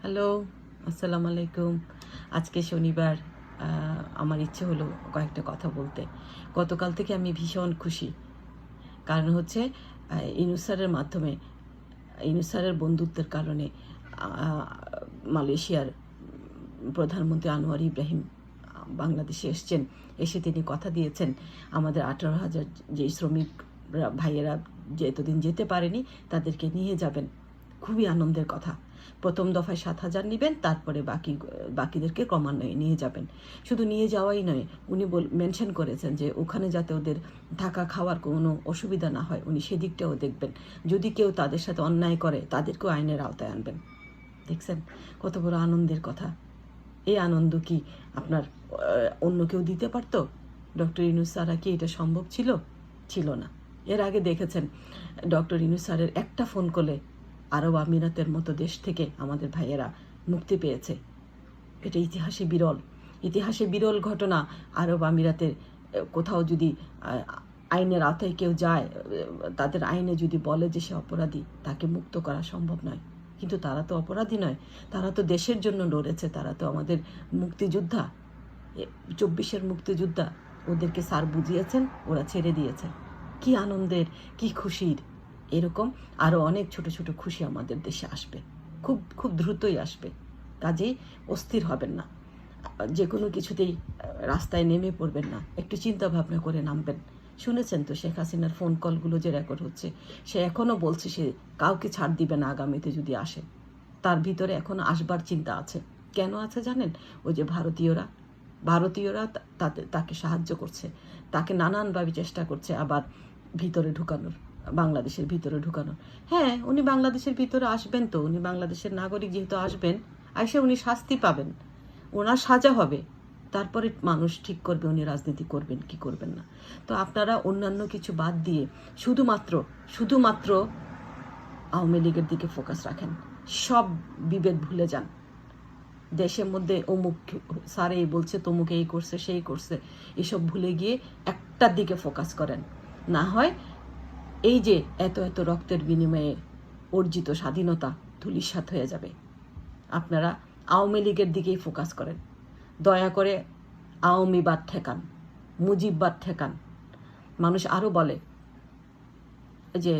Hello, আসসালামু আলাইকুম। আজকে শনিবার। আমার ইচ্ছে হলো কয়েকটা কথা বলতে। গতকাল থেকে আমি ভীষণ খুশি। কারণ হচ্ছে ইউনূস স্যারের মাধ্যমে, ইউনূস স্যারের বন্ধুত্বের কারণে মালয়েশিয়ার প্রধানমন্ত্রী আনোয়ার ইব্রাহিম বাংলাদেশে এসছেন। এসে তিনি কথা দিয়েছেন আমাদের 18,000 যে শ্রমিক ভাইয়েরা যে এতদিন যেতে পারেনি তাদেরকে নিয়ে যাবেন। খুবই আনন্দের কথা। প্রথম দফায় 7,000 নেবেন, তারপরে বাকিদেরকে ক্রমান্বয়ে নিয়ে যাবেন। শুধু নিয়ে যাওয়াই নয়, উনি মেনশন করেছেন যে ওখানে যাতে ওদের থাকা খাওয়ার কোনো অসুবিধা না হয়, উনি সেদিকটাও দেখবেন। যদি কেউ তাদের সাথে অন্যায় করে তাদেরকেও আইনের আওতায় আনবেন। দেখছেন কত বড় আনন্দের কথা। এই আনন্দ কি আপনার অন্য কেউ দিতে পারত? ডক্টর ইউনূস ছাড়া কি এটা সম্ভব ছিল? ছিল না। এর আগে দেখেছেন ডক্টর ইউনূস স্যারের একটা ফোন কলে আরব আমিরাতের মতো দেশ থেকে আমাদের ভাইয়েরা মুক্তি পেয়েছে। এটা ইতিহাসে বিরল ঘটনা। আরব আমিরাতের কোথাও যদি আইনের আওতায় কেউ যায়, তাদের আইনে যদি বলে যে সে অপরাধী, তাকে মুক্ত করা সম্ভব নয়। কিন্তু তারা তো অপরাধী নয়, তারা তো দেশের জন্য লড়েছে, তারা তো আমাদের মুক্তিযোদ্ধা, 24-এর মুক্তিযোদ্ধা। ওদেরকে স্যার বুঝিয়েছেন, ওরা ছেড়ে দিয়েছে। কি আনন্দের, কি খুশির। এরকম আরও অনেক ছোট ছোট খুশি আমাদের দেশে আসবে, খুব খুব দ্রুতই আসবে। কাজেই অস্থির হবেন না, যে কোনো কিছুতেই রাস্তায় নেমে পড়বেন না, একটু চিন্তা ভাবনা করে নামবেন। শুনেছেন তো শেখ হাসিনার ফোন কলগুলো যে রেকর্ড হচ্ছে, সে এখনও বলছে সে কাউকে ছাড় দিবে না আগামীতে যদি আসে। তার ভিতরে এখনও আসবার চিন্তা আছে। কেন আছে জানেন? ওই যে ভারতীয়রা তাকে সাহায্য করছে, তাকে নানানভাবে চেষ্টা করছে আবার ভিতরে ঢুকানোর, বাংলাদেশের ভিতরে ঢুকানোর। হ্যাঁ, উনি বাংলাদেশের ভিতরে আসবেন, তো উনি বাংলাদেশের নাগরিক যেহেতু আসবেন, এসে উনি শাস্তি পাবেন, ওনার সাজা হবে। তারপরে মানুষ ঠিক করবে উনি রাজনীতি করবেন কি করবেন না। তো আপনারা অন্যান্য কিছু বাদ দিয়ে শুধুমাত্র আওয়ামী লীগের দিকে ফোকাস রাখেন। সব বিভেদ ভুলে যান। দেশের মধ্যে অমুক স্যার এই বলছে, তমুক এই করছে, সেই করছে, এসব ভুলে গিয়ে একটার দিকে ফোকাস করেন। না হয় এই যে এত এত রক্তের বিনিময়ে অর্জিত স্বাধীনতা ধূলিসাৎ হয়ে যাবে। আপনারা আওয়ামী লীগের দিকেই ফোকাস করেন। দয়া করে আওয়ামীবাদ ঠেকান, মুজিববাদ ঠেকান। মানুষ আরও বলে যে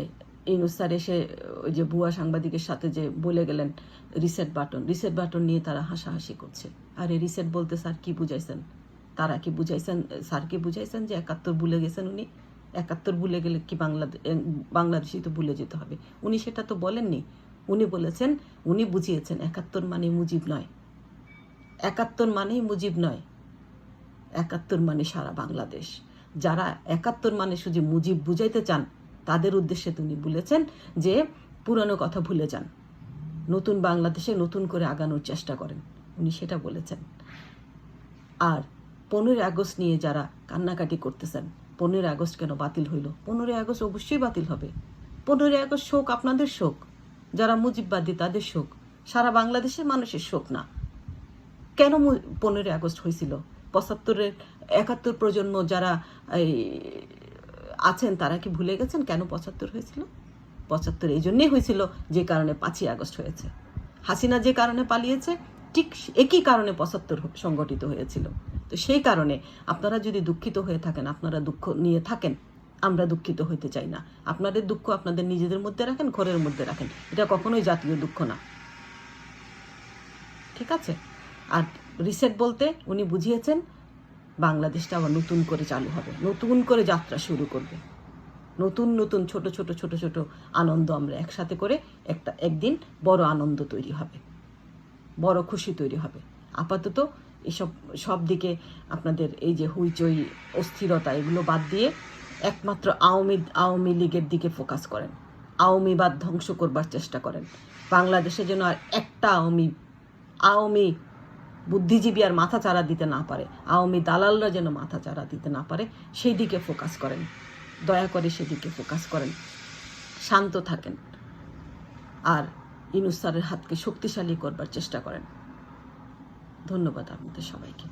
ইউনূস স্যার এসে ওই যে ভুয়া সাংবাদিকের সাথে যে বলে গেলেন রিসেট বাটন নিয়ে তারা হাসাহাসি করছে। আরে রিসেট বলতে স্যার কি বুঝাইছেন? তারা কি বুঝাইছেন? স্যার কি বুঝাইছেন যে 71 ভুলে গেছেন উনি? 71 ভুলে গেলে কি বাংলাদেশই তো ভুলে যেতে হবে? উনি সেটা তো বলেননি। উনি বলেছেন, উনি বুঝিয়েছেন 71 মানে মুজিব নয়, 71 মানেই মুজিব নয়, 71 মানে সারা বাংলাদেশ। যারা 71 মানে শুধু মুজিব বুঝাইতে চান, তাদের উদ্দেশ্যে তিনি বলেছেন যে পুরানো কথা ভুলে যান, নতুন বাংলাদেশে নতুন করে আগানোর চেষ্টা করেন। উনি সেটা বলেছেন। আর 15 আগস্ট নিয়ে যারা কান্নাকাটি করতেছেন, 15 আগস্ট কেন বাতিল হইল? 15 আগস্ট অবশ্যই বাতিল হবে। 15 আগস্ট শোক, আপনাদের শোক, যারা মুজিববাদী তাদের শোক, সারা বাংলাদেশের মানুষের শোক না। কেন 15 আগস্ট হয়েছিল? 75-এর 71 প্রজন্ম যারা আছেন তারা কি ভুলে গেছেন কেন 75 হয়েছিল? 75 এই জন্যই হয়েছিল যে কারণে 5ই আগস্ট হয়েছে। হাসিনা যে কারণে পালিয়েছে, ঠিক একই কারণে 75 সংগঠিত হয়েছিল। তো সেই কারণে আপনারা যদি দুঃখিত হয়ে থাকেন, আপনারা দুঃখ নিয়ে থাকেন, আমরা দুঃখিত হইতে চাই না। আপনাদের দুঃখ আপনাদের নিজেদের মধ্যে রাখেন, ঘরের মধ্যে রাখেন। এটা কখনোই জাতীয় দুঃখ না, ঠিক আছে? আর রিসেট বলতে উনি বুঝিয়েছেন বাংলাদেশটা আবার নতুন করে চালু হবে, নতুন করে যাত্রা শুরু করবে, নতুন নতুন ছোট ছোট আনন্দ আমরা একসাথে করে একদিন বড় আনন্দ তৈরি হবে, বড় খুশি তৈরি হবে। আপাতত এসব সব দিকে আপনাদের এই যে হুইচই অস্থিরতা এগুলো বাদ দিয়ে একমাত্র আওয়ামী লীগের দিকে ফোকাস করেন। আওয়ামীবাদ ধ্বংস করবার চেষ্টা করেন। বাংলাদেশে যেন আর একটা আওয়ামী বুদ্ধিজীবী আর মাথা চারা দিতে না পারে, আওয়ামী দালালরা যেন মাথা চারা দিতে না পারে, সেই দিকে ফোকাস করেন। দয়া করে সেদিকে ফোকাস করেন, শান্ত থাকেন, আর ইউনূস স্যারের হাতকে শক্তিশালী করবার চেষ্টা করেন। ধন্যবাদ আপনাদের সবাইকে।